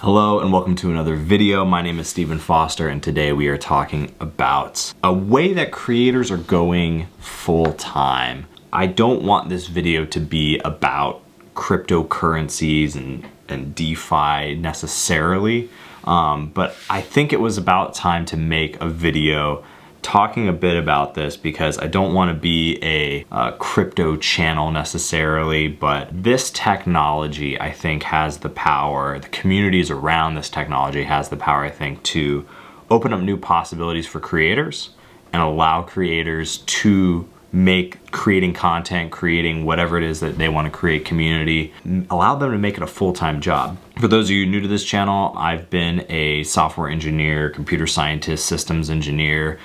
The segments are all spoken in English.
Hello and welcome to another video. My name is Stephen Foster and today we are talking about a way that creators are going full-time. I don't want this video to be about cryptocurrencies and DeFi necessarily, but I think it was about time to make a video talking a bit about this because I don't want to be a crypto channel necessarily, but this technology I think has the power, the communities around this technology has the power I think to open up new possibilities for creators and allow creators to make creating content, creating whatever it is that they want to create community, allow them to make it a full-time job. For those of you new to this channel, I've been a software engineer, computer scientist, systems engineer,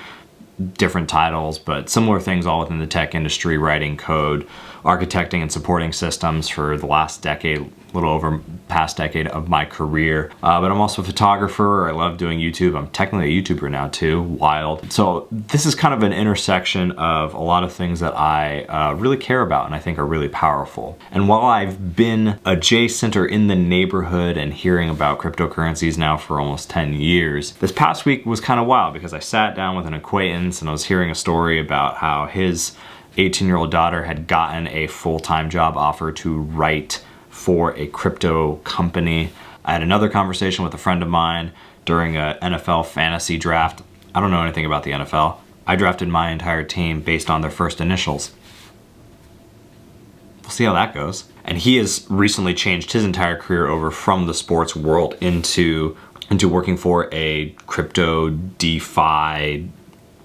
different titles, but similar things all within the tech industry, writing code, architecting and supporting systems for the last decade, a little over past decade of my career. But I'm also a photographer. I love doing YouTube. I'm technically a YouTuber now too, wild. So this is kind of an intersection of a lot of things that I really care about and I think are really powerful. And while I've been adjacent or in the neighborhood and hearing about cryptocurrencies now for almost 10 years, this past week was kind of wild because I sat down with an acquaintance and I was hearing a story about how his 18-year-old daughter had gotten a full-time job offer to write for a crypto company. I had another conversation with a friend of mine during a NFL fantasy draft. I don't know anything about the NFL. I drafted my entire team based on their first initials. We'll see how that goes. And he has recently changed his entire career over from the sports world into working for a crypto DeFi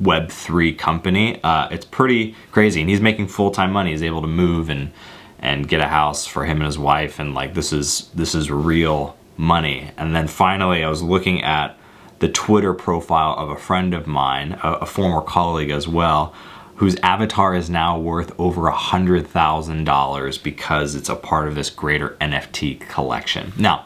Web3 company. It's pretty crazy, and he's making full-time money. He's able to move and get a house for him and his wife, and like this is real money. And then finally I was looking at the Twitter profile of a friend of mine, a former colleague as well, whose avatar is now worth over $100,000 because it's a part of this greater NFT collection. Now,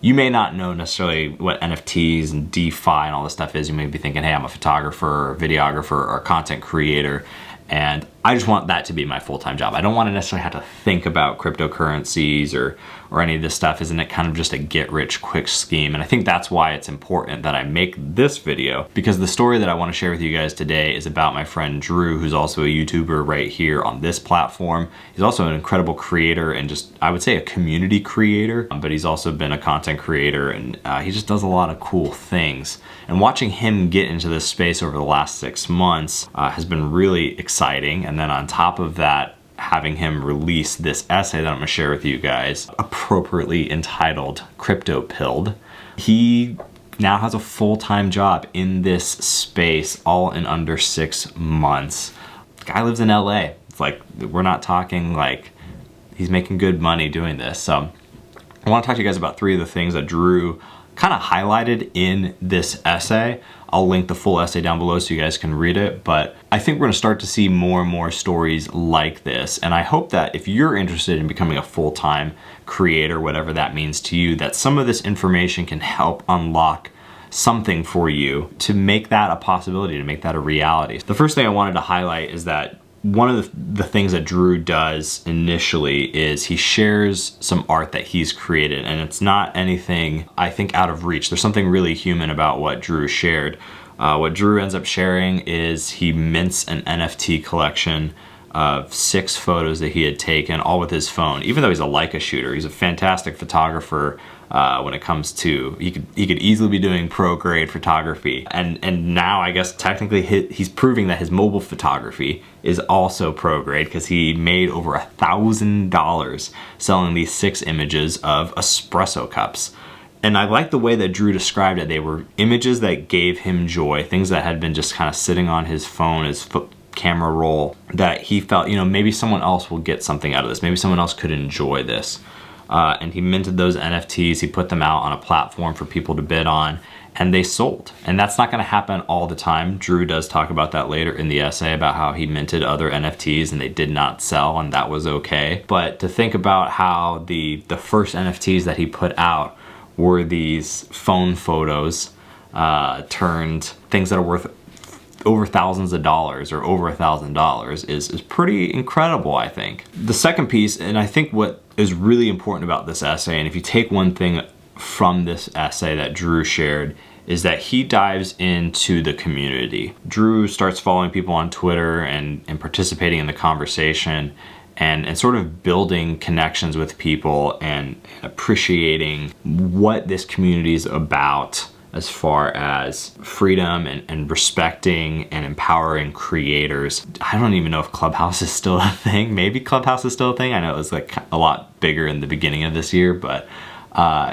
you may not know necessarily what NFTs and DeFi and all this stuff is. You may be thinking, hey, I'm a photographer or a videographer or a content creator, and I just want that to be my full-time job. I don't want to necessarily have to think about cryptocurrencies or any of this stuff. Isn't it kind of just a get-rich-quick scheme? And I think that's why it's important that I make this video, because the story that I want to share with you guys today is about my friend Drew, who's also a YouTuber right here on this platform. He's also an incredible creator and just, I would say, a community creator, but he's also been a content creator, and he just does a lot of cool things. And watching him get into this space over the last 6 months has been really exciting. And then on top of that, having him release this essay that I'm gonna share with you guys, appropriately entitled CRYPTOPILLED. He now has a full-time job in this space, all in under 6 months. The guy lives in LA. It's like, we're not talking like he's making good money doing this. So I wanna talk to you guys about 3 of the things that Drew kind of highlighted in this essay. I'll link the full essay down below so you guys can read it, but I think we're gonna start to see more and more stories like this. And I hope that if you're interested in becoming a full-time creator, whatever that means to you, that some of this information can help unlock something for you to make that a possibility, to make that a reality. The first thing I wanted to highlight is that one of the things that Drew does initially is he shares some art that he's created, and it's not anything, I think, out of reach. There's something really human about what Drew shared. What Drew ends up sharing is he mints an NFT collection of 6 photos that he had taken, all with his phone. Even though he's a Leica shooter, he's a fantastic photographer when it comes to, he could easily be doing pro grade photography. And now I guess technically he's proving that his mobile photography is also pro grade, because he made over $1,000 selling these 6 images of espresso cups. And I like the way that Drew described it. They were images that gave him joy, things that had been just kind of sitting on his phone, his camera roll, that he felt, you know, maybe someone else will get something out of this. Maybe someone else could enjoy this. And he minted those NFTs, he put them out on a platform for people to bid on, and they sold. And that's not gonna happen all the time. Drew does talk about that later in the essay, about how he minted other NFTs and they did not sell, and that was okay. But to think about how the first NFTs that he put out were these phone photos turned things that are worth over thousands of dollars or over $1,000 is pretty incredible, I think. The second piece, and I think what is really important about this essay, and if you take one thing from this essay that Drew shared is that he dives into the community. Drew starts following people on Twitter and participating in the conversation and sort of building connections with people and appreciating what this community is about as far as freedom and respecting and empowering creators. I don't even know if Clubhouse is still a thing. Maybe Clubhouse is still a thing. I know it was like a lot bigger in the beginning of this year, but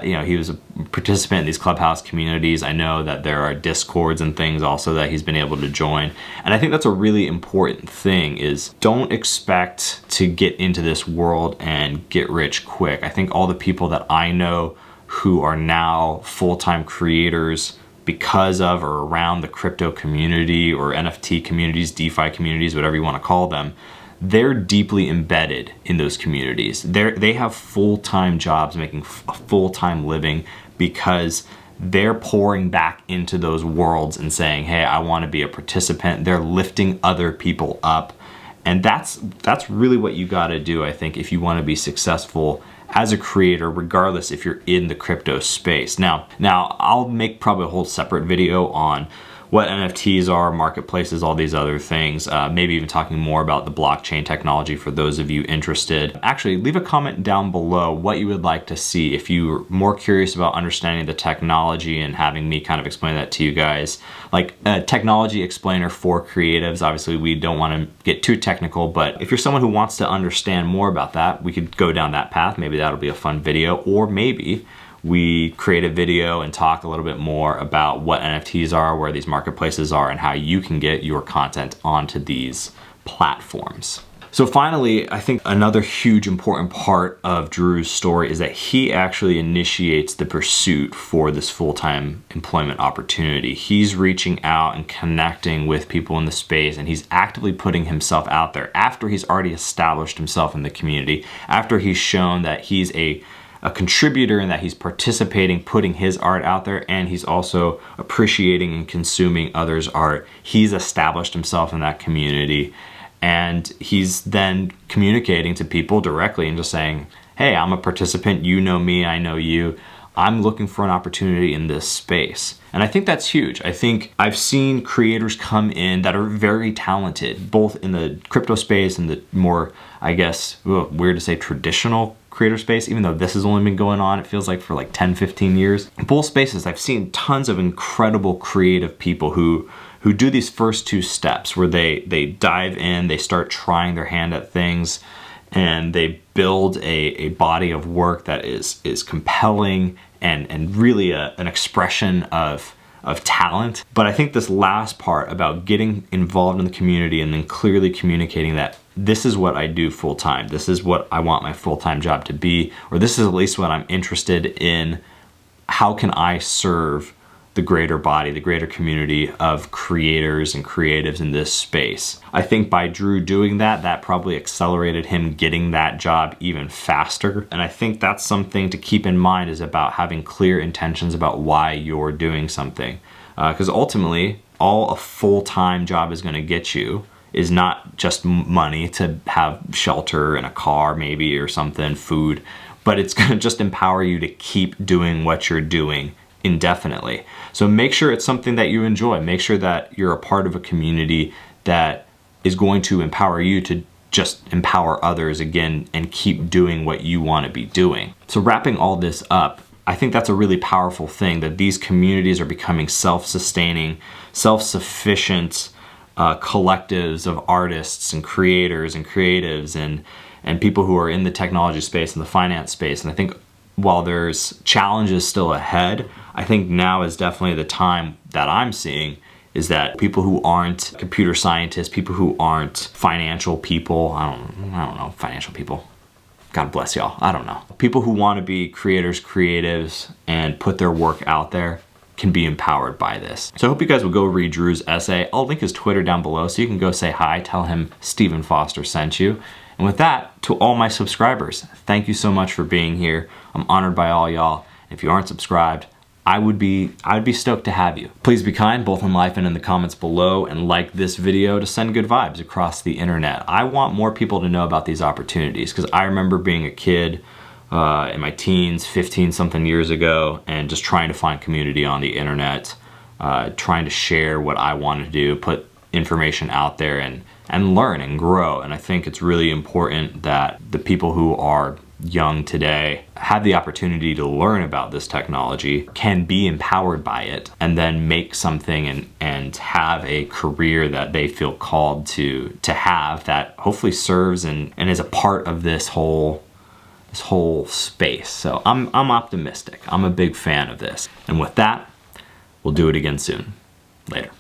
you know, he was a participant in these Clubhouse communities. I know that there are Discords and things also that he's been able to join. And I think that's a really important thing is don't expect to get into this world and get rich quick. I think all the people that I know who are now full-time creators because of or around the crypto community or NFT communities, DeFi communities, whatever you want to call them, they're deeply embedded in those communities. They have full-time jobs making a full-time living because they're pouring back into those worlds and saying, hey, I want to be a participant. They're lifting other people up. And that's really what you got to do, I think, if you want to be successful as a creator, regardless if you're in the crypto space. Now I'll make probably a whole separate video on what NFTs are, marketplaces, all these other things, maybe even talking more about the blockchain technology for those of you interested. Actually, leave a comment down below what you would like to see if you're more curious about understanding the technology and having me kind of explain that to you guys. Like a technology explainer for creatives. Obviously, we don't want to get too technical, but if you're someone who wants to understand more about that, we could go down that path. Maybe that'll be a fun video, or maybe we create a video and talk a little bit more about what NFTs are, where these marketplaces are, and how you can get your content onto these platforms. So finally, I think another huge important part of Drew's story is that he actually initiates the pursuit for this full-time employment opportunity. He's reaching out and connecting with people in the space, and he's actively putting himself out there after he's already established himself in the community, after he's shown that he's a contributor and that he's participating, putting his art out there, and he's also appreciating and consuming others' art. He's established himself in that community, and he's then communicating to people directly and just saying, hey, I'm a participant, you know me, I know you. I'm looking for an opportunity in this space. And I think that's huge. I think I've seen creators come in that are very talented, both in the crypto space and the more, I guess, weird to say traditional creator space, even though this has only been going on, it feels like for like 10, 15 years. In both spaces, I've seen tons of incredible creative people who do these first two steps where they dive in, they start trying their hand at things, and they build a body of work that is compelling and really an expression of talent. But I think this last part about getting involved in the community and then clearly communicating that this is what I do full time, this is what I want my full-time job to be, or this is at least what I'm interested in, how can I serve the greater body, the greater community of creators and creatives in this space. I think by Drew doing that, that probably accelerated him getting that job even faster. And I think that's something to keep in mind, is about having clear intentions about why you're doing something. Because ultimately, all a full-time job is going to get you is not just money to have shelter and a car maybe or something, food, but it's going to just empower you to keep doing what you're doing indefinitely. So make sure it's something that you enjoy. Make sure that you're a part of a community that is going to empower you to just empower others again and keep doing what you want to be doing. So wrapping all this up, I think that's a really powerful thing, that these communities are becoming self-sustaining, self-sufficient collectives of artists and creators and creatives and people who are in the technology space and the finance space. And I think while there's challenges still ahead, I think now is definitely the time that I'm seeing is that people who aren't computer scientists, people who aren't financial people, I don't know, financial people, God bless y'all, I don't know. People who want to be creators, creatives, and put their work out there can be empowered by this. So I hope you guys will go read Drew's essay. I'll link his Twitter down below so you can go say hi, tell him Stephen Foster sent you. And with that, to all my subscribers, thank you so much for being here. I'm honored by all y'all. If you aren't subscribed, I would be stoked to have you. Please be kind, both in life and in the comments below, and like this video to send good vibes across the internet. I want more people to know about these opportunities, because I remember being a kid in my teens, 15 something years ago, and just trying to find community on the internet, trying to share what I wanted to do, put information out there and learn and grow. And I think it's really important that the people who are young today have the opportunity to learn about this technology, can be empowered by it, and then make something and have a career that they feel called to have, that hopefully serves and is a part of this whole space. So I'm optimistic. I'm a big fan of this. And with that, we'll do it again soon. Later.